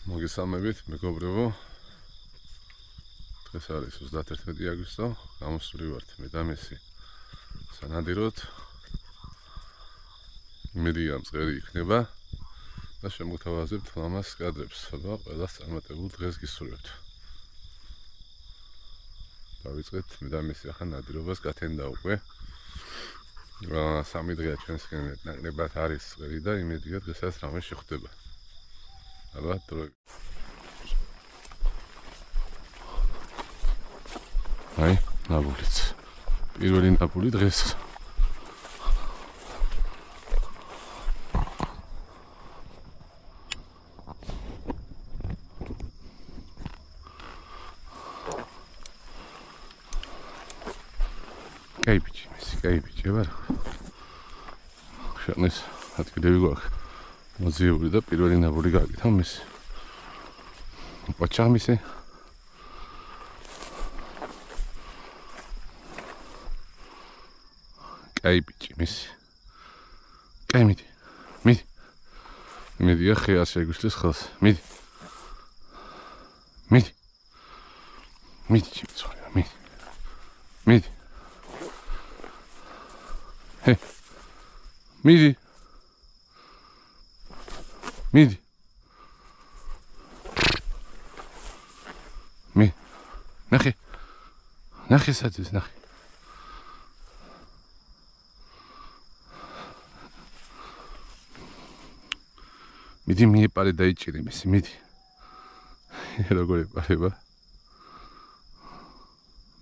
მოგესალმებით, მეგობრებო. დღეს არის 31 აგვისტო, გამოსული ვართ მე და მესი სანადიროთ. იმედია მწყერი იქნება და შემოგთავაზებთ მამას კადრებს, აბა ყველას წარმატებულ დღეს გისურვებთ. დავიწყეთ მე და მესი ახლა ნადირობას გათენდა უკვე. 3 დღეა ჩვენსკენ ნაკლებად არის წვერი და იმედია დღესაც რამე შეხვდება. აბა დრო აი, ნაბულიც. პირველი ნაბული დღეს. კაიბიჭი, მესი, კაიბიჭი, აბა. შენეს ადგილები გვაქვს. მოძიებული და პირველი ნაბული გაკეთა მესი. პოჩა მესი. კაიბიჭი, მესი. კაი მიდი. მიდი. მიდია ხეას შეგვიშლის ხელს. მიდი. მიდი. მიდი, ჩიცოა, მიდი. მიდი. ჰე. მიდი. მიდი. მი. ნახე. ნახე საძეს, ნახე. მიდი მიეპარე და იჭირე მესი, მიდი. როგორ ეპარება?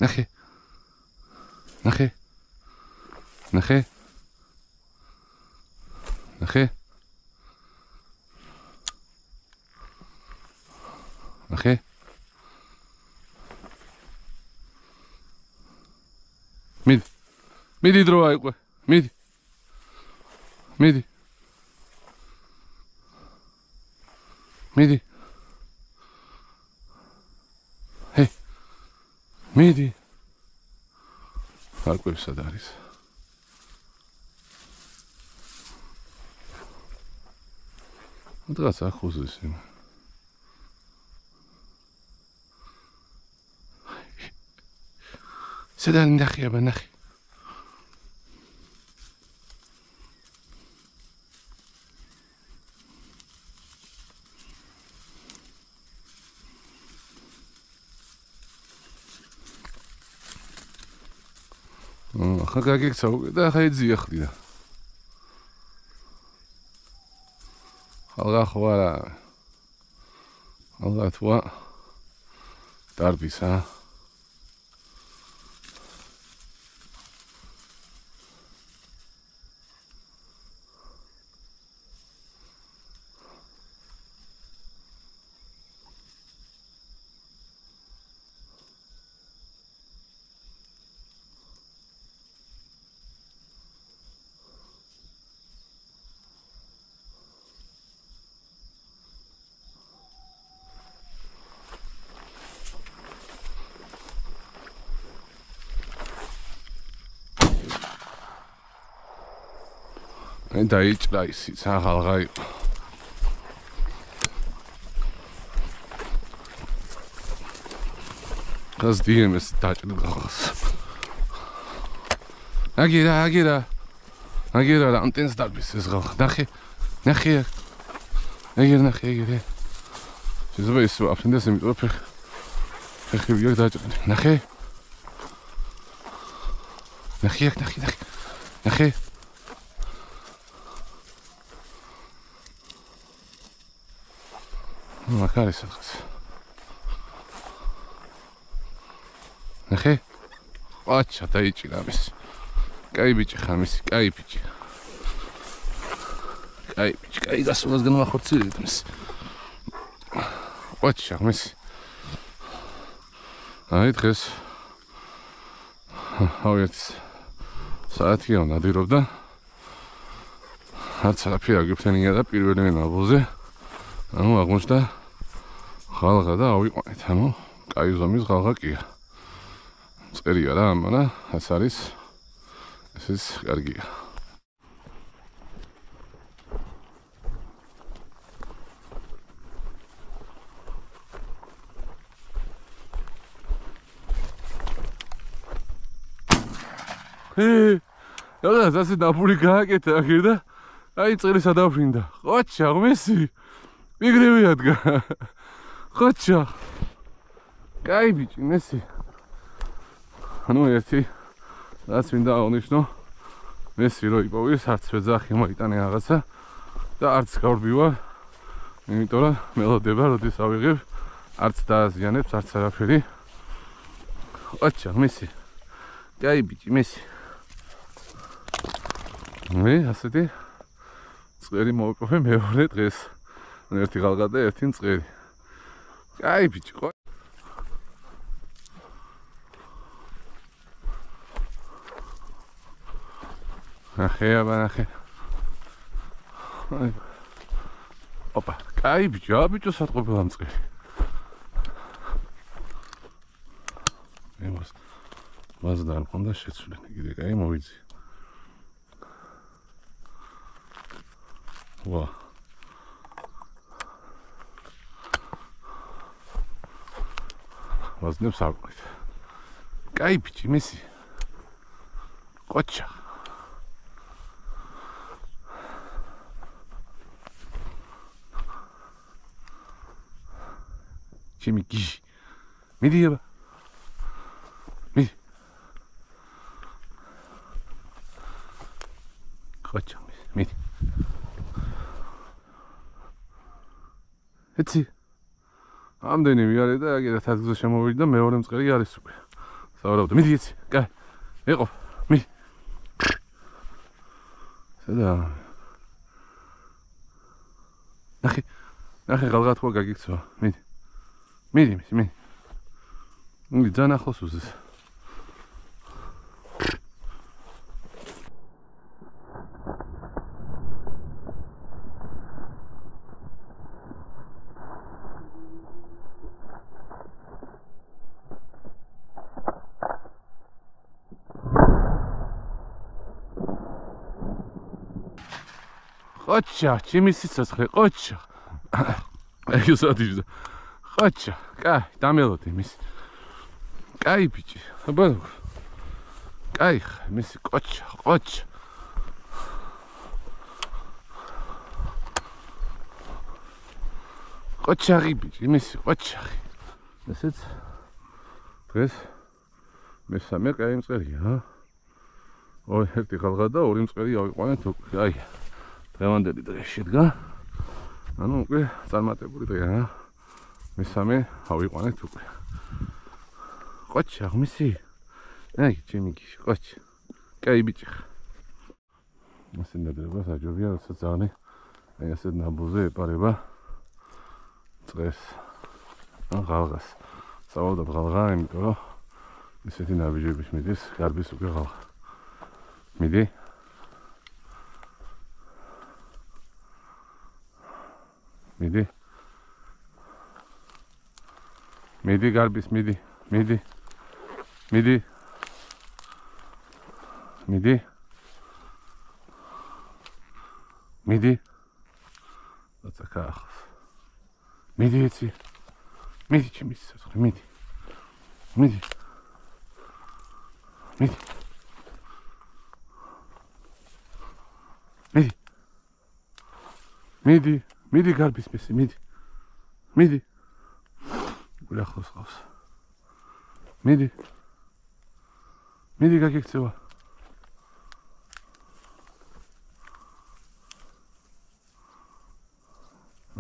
ნახე. ნახე. ნახე. ნახე. ნახე. მიდი. მიდი დრო აიყვე. მიდი. მიდი. მიდი. ჰე. მიდი. აკვე სად არის? დღეს ახუზის იმ. სედან ნახე, აბა ნახე. ახლა გაგიქცა უკვე და ახლა ეძია ხდიდა. ხალხა ხო არა. ხალხა თვა დარბისა. აი დაიჭრა ისიც ახალღა იყო. გას დიემეს დაჭრდა ხალხს. აგირა ანტენს დარბის ეს ხალხი. ნახე. აგირ. შეიძლება ის აფრინდეს იმიტომ ფეხი ვიაკ დაჭრა. ნახე. მაქარი სადღაც. ნახე. აჩა დაიჭირა მის. კაი ბიჭი ხარ მის, კაი ბიჭი. კაი გასულას განვახორციელეთ მის. აჩა მის. აი დღეს ავიაც საათია ნადირობდა. არც არაფერი აგიფრენია და პირველი ნაბოლზე. ანუ აღმოჩნდა ხალხა და ავიყვანეთ, ანუ კაი ზომის ხალხა კია. წერია რა, ამანა ეს არის ესეც კარგია. რაღაც ასე დაფული გააკეთა აქ და აი წელისა დაფრინდა. ხოჩა ღმესი. მიგრევი ადგა. ხოჩა. კაი ბიჭი, მესი. ანუ ერთი რაც მინდა აღნიშნო, მესი რო იპოვეს, არც ვეძახი მოიტანე რაღაცა და არც გავრბივარ. იმიტომ რომ მელოდება, როდის ავიღებ, არც დააზიანებს, არც არაფერი. ხოჩა მესი. კაი ბიჭი, მესი. მე ასეთი წვერი მოვიყოფე მეორე დღეს. ერთი ღალღა და ერთი წვერი. კაი ბიჭი, ხო? ახე აბანახე. ოპა, კაი ბიჭი, აბიჭო სათყობელა მწყერი. ემას მაზდა არ მქონდა შეცვლილი, კიდე კაი მოვიძი. ვა. ვაზნებს არ ვყიდ. კაი ბიჭი, მესი. ყოჩა. ჩემი გიჟი. მიდი აბა. მიდი. ყოჩა, მიდი. იცი. ამდენი ვიარე და აგერად ადგილზე შემოვიდი და მეორე მწყერი არის უკვე. სავარაუდო, მიდი იცი. კაი. ეყო. მიდი. სადა. ნახე ღალღა თქვა გაგიქცვა. მიდი. მიდი. მიდი ძალიან ახლოს უზეს. ყოჩა, ჩემი სიცოცხლე, ყოჩა. აი უსადიჟდა. ყოჩა, კაი, დამელოდი მის. კაი ბიჭი, აბა. კაი, მის ყოჩა, ყოჩა. ყოჩაღი ბიჭი, მის ყოჩაღი. ესეც დღეს მესამე კაი მწერია. ოი, ერთი ღალღა და ორი მწერი ავიყვანეთ უკვე. აი. დღევანდელი დღე შედგა. ანუ უკვე წარმატებული დღეა. მესამე ავიყვანეთ უკვე. ყოჩა, ღმესი. აი, ჩემი გიჟი, ყოჩა. კაი ბიჭი. ასე ნადრება საჯობია, როცა ძაღლი აი ასეთ ნაბუზე ეპარება წეს. ან ღალღას. სავალდოდ ღალღა, იმიტომ რომ ისეთი ნაბიჯების მიდის, გარბის უკვე ღალღა. მიდი. მიდი. მიდი გარბის, მიდი. მიდი. მიდი. მიდი. მიდი. რაცა კახოს. მიდი იცი. მიდი ჩემი სიცოცხლე, მიდი. მიდი. მიდი. მიდი. მიდი. მიდი გარბის მესი, მიდი. მიდი. გული ახლოს ყავს. მიდი. მიდი გაგიქცევა.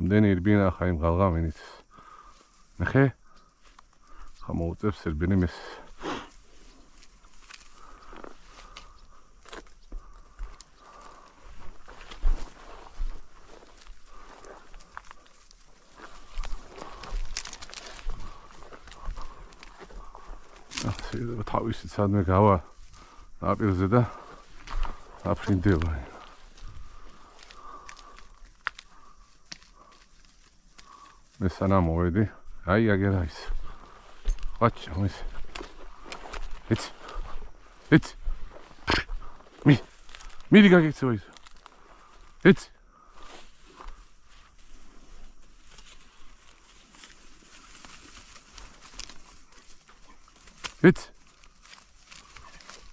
ამდენი ირბინა ხა იმ ღალღა მინიც. ნახე? ხა მოუწევს ირბინი მეს. თავისით სადმე გავა ნაპირზე და აფრინდება. მე სანამ მოვედი, აი აგერა ის. ყოჩა, მის. იც. მიდი გაგიქცევა ის. იც.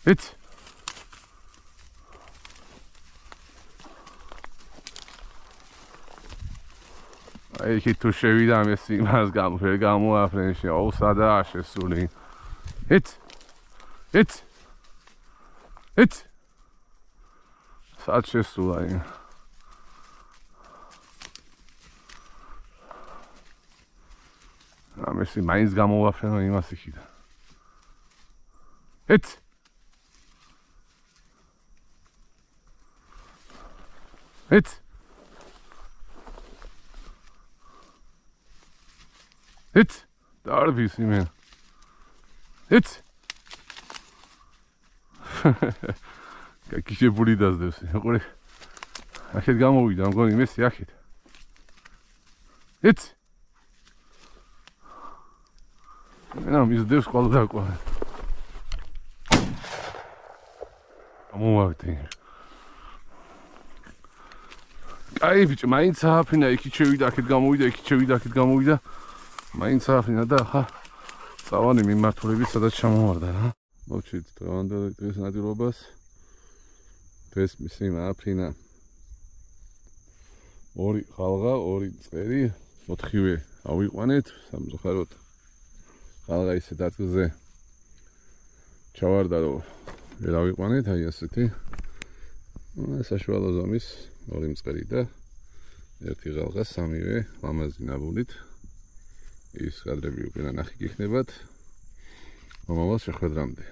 იც. აი იქით თუ შევიდა ამის იმას ვერ გამოაფრენში. აუ სადაა შესული. ეთ სად შესულა იმ ამისი მაინც გამოაფრენო იმას იქით. დარბის იმენ. კაკიშებული დაძდევს. ყურე. ახეთ გამოვიდა, მგონი მესი ახეთ. მენა მისდევს ყველგაკვა. გამოვარდი. აი ბიჭო, მაინც ააფრინა, იქით შევიდა, აქეთ გამოვიდა, იქით შევიდა, აქეთ გამოვიდა. მაინც ააფრინა და ახლა წავანი მიმართულებით სადაც ჩამოვარდა რა. მოვჩით დღევანდელ დღეს ნადირობას. დღეს მისი ააფრინა 2 ხალღა, 2 წერი, 4-ვე ავიყვანეთ სამწუხაროდ. ხალღა ისე დაწზე ჩავარდა რომ ვერ ავიყვანეთ, აი ასეთი. საშუალო ზომის 2 მწყერი და 1 ხალღა, 3-ვე ლამაზი ნაბუნით. ის კადრები უკვე ნახი გიქნებათ. მომავალ შეხვედრამდე.